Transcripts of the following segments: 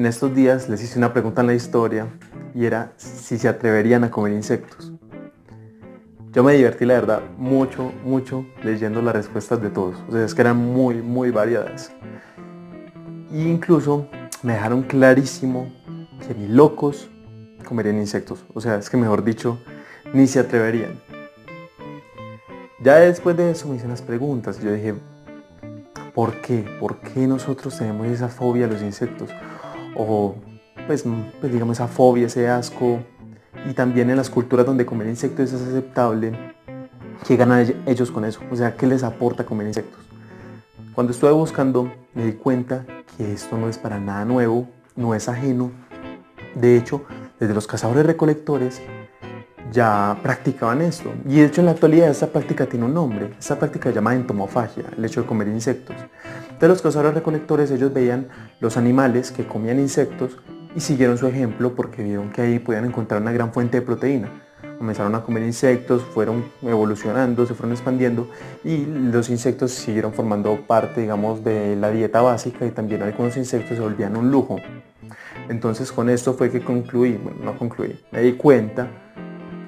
En estos días les hice una pregunta en la historia y era si se atreverían a comer insectos. Yo me divertí la verdad mucho leyendo las respuestas de todos. O sea, es que eran muy variadas. E incluso me dejaron clarísimo que ni locos comerían insectos. O sea, es que mejor dicho, ni se atreverían. Ya después de eso me hice unas preguntas y yo dije, ¿por qué? ¿Por qué nosotros tenemos esa fobia a los insectos? O pues digamos esa fobia, ese asco. Y también en las culturas donde comer insectos es aceptable, ¿qué ganan ellos con eso? O sea, ¿qué les aporta comer insectos? Cuando estuve buscando me di cuenta que esto no es para nada nuevo, no es ajeno. De hecho, desde los cazadores recolectores ya practicaban esto. Y de hecho en la actualidad esta práctica tiene un nombre. Esta práctica se llama entomofagia, el hecho de comer insectos. De los cazadores recolectores ellos veían los animales que comían insectos y siguieron su ejemplo porque vieron que ahí podían encontrar una gran fuente de proteína. Comenzaron a comer insectos, fueron evolucionando, se fueron expandiendo y los insectos siguieron formando parte, digamos, de la dieta básica y también algunos insectos se volvían un lujo. Entonces con esto fue que me di cuenta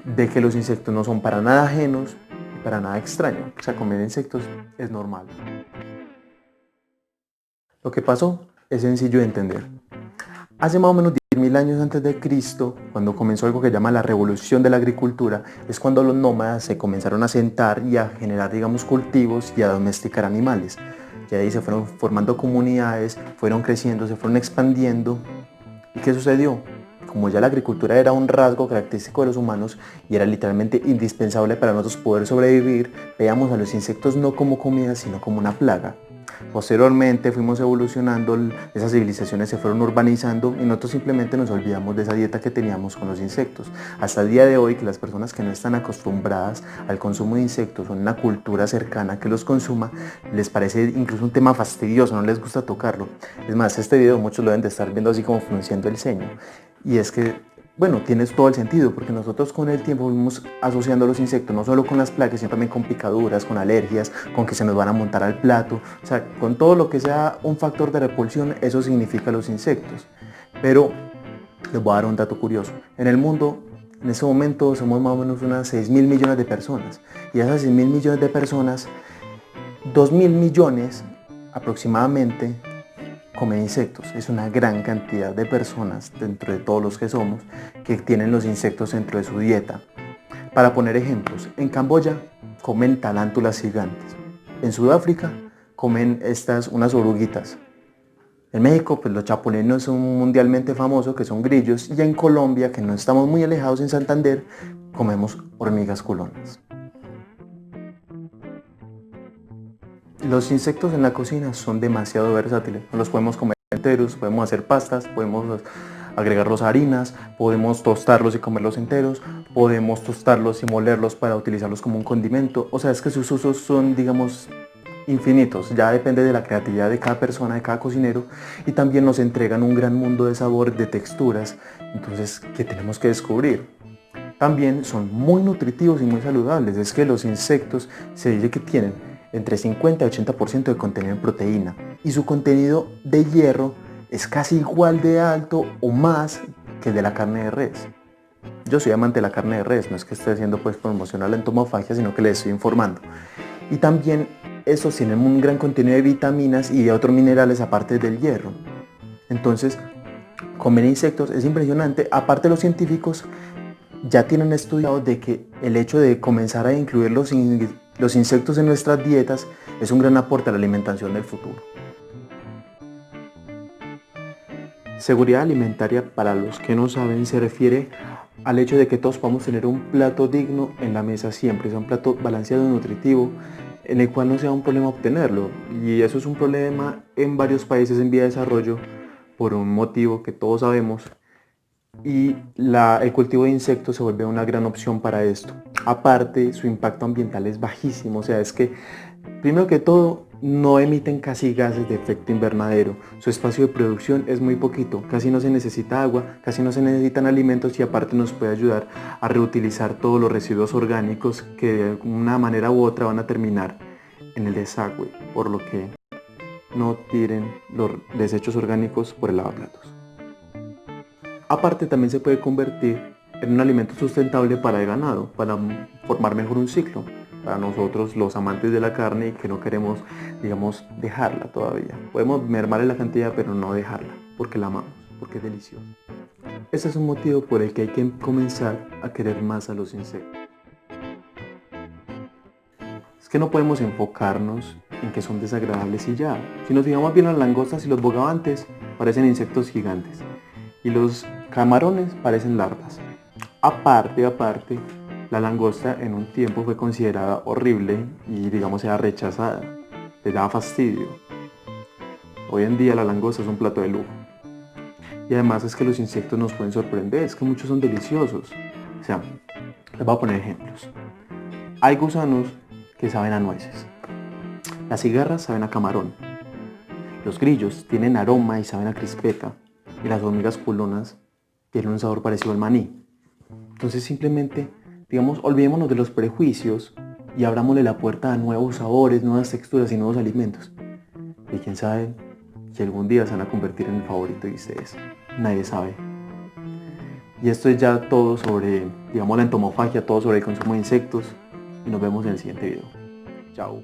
de que los insectos no son para nada ajenos y para nada extraños. O sea, comer insectos es normal. Lo que pasó es sencillo de entender. Hace más o menos 10.000 años antes de Cristo, cuando comenzó algo que llama la revolución de la agricultura, es cuando los nómadas se comenzaron a sentar y a generar, digamos, cultivos y a domesticar animales. Y ahí se fueron formando comunidades, fueron creciendo, se fueron expandiendo. ¿Y qué sucedió? Como ya la agricultura era un rasgo característico de los humanos y era literalmente indispensable para nosotros poder sobrevivir, veíamos a los insectos no como comida, sino como una plaga. Posteriormente fuimos evolucionando, esas civilizaciones se fueron urbanizando y nosotros simplemente nos olvidamos de esa dieta que teníamos con los insectos. Hasta el día de hoy que las personas que no están acostumbradas al consumo de insectos o en una cultura cercana que los consuma, les parece incluso un tema fastidioso, no les gusta tocarlo. Es más, este video muchos lo deben de estar viendo así como frunciendo el ceño. Y es que bueno, tienes todo el sentido, porque nosotros con el tiempo fuimos asociando a los insectos no solo con las plagas, sino también con picaduras, con alergias, con que se nos van a montar al plato. O sea, con todo lo que sea un factor de repulsión, eso significa los insectos. Pero les voy a dar un dato curioso. En el mundo, en este momento, somos más o menos unas 6.000 millones de personas. Y esas 6.000 millones de personas, 2.000 millones aproximadamente, comen insectos. Es una gran cantidad de personas dentro de todos los que somos que tienen los insectos dentro de su dieta. Para poner ejemplos, en Camboya comen tarántulas gigantes. En Sudáfrica comen unas oruguitas. En México, pues los chapulines son mundialmente famosos, que son grillos. Y en Colombia, que no estamos muy alejados en Santander, comemos hormigas culonas. Los insectos en la cocina son demasiado versátiles. Los podemos comer enteros, podemos hacer pastas, podemos agregarlos a harinas, podemos tostarlos y comerlos enteros, podemos tostarlos y molerlos para utilizarlos como un condimento. O sea, es que sus usos son, digamos, infinitos. Ya depende de la creatividad de cada persona, de cada cocinero, y también nos entregan un gran mundo de sabor, de texturas, entonces, que tenemos que descubrir. También son muy nutritivos y muy saludables. Es que los insectos se dice que tienen entre 50 y 80% de contenido en proteína y su contenido de hierro es casi igual de alto o más que el de la carne de res. Yo soy amante de la carne de res, no es que esté haciendo pues promoción a la entomofagia, sino que les estoy informando. Y también estos tienen un gran contenido de vitaminas y de otros minerales aparte del hierro. Entonces, comer insectos es impresionante. Aparte, los científicos ya tienen estudiado de que el hecho de comenzar a incluir los insectos en nuestras dietas es un gran aporte a la alimentación del futuro. Seguridad alimentaria, para los que no saben, se refiere al hecho de que todos podamos tener un plato digno en la mesa siempre, sea un plato balanceado y nutritivo, en el cual no sea un problema obtenerlo. Y eso es un problema en varios países en vía de desarrollo por un motivo que todos sabemos, y el cultivo de insectos se vuelve una gran opción para esto. Aparte, su impacto ambiental es bajísimo, o sea, es que primero que todo no emiten casi gases de efecto invernadero, su espacio de producción es muy poquito, casi no se necesita agua, casi no se necesitan alimentos, y aparte nos puede ayudar a reutilizar todos los residuos orgánicos que de una manera u otra van a terminar en el desagüe, por lo que no tiren los desechos orgánicos por el lavaplatos. Aparte, también se puede convertir en un alimento sustentable para el ganado, para formar mejor un ciclo. Para nosotros, los amantes de la carne y que no queremos, digamos, dejarla todavía. Podemos mermarle la cantidad, pero no dejarla, porque la amamos, porque es deliciosa. Ese es un motivo por el que hay que comenzar a querer más a los insectos. Es que no podemos enfocarnos en que son desagradables y ya. Si nos fijamos bien, las langostas y los bogavantes parecen insectos gigantes y los camarones parecen larvas. Aparte, la langosta en un tiempo fue considerada horrible y digamos era rechazada, le daba fastidio. Hoy en día la langosta es un plato de lujo. Y además es que los insectos nos pueden sorprender, es que muchos son deliciosos. O sea, les voy a poner ejemplos. Hay gusanos que saben a nueces. Las cigarras saben a camarón. Los grillos tienen aroma y saben a crispeta. Y las hormigas culonas tienen un sabor parecido al maní. Entonces simplemente, digamos, olvidémonos de los prejuicios y abrámosle la puerta a nuevos sabores, nuevas texturas y nuevos alimentos. Y quién sabe si algún día se van a convertir en el favorito de ustedes. Nadie sabe. Y esto es ya todo sobre, digamos, la entomofagia, todo sobre el consumo de insectos. Y nos vemos en el siguiente video. Chao.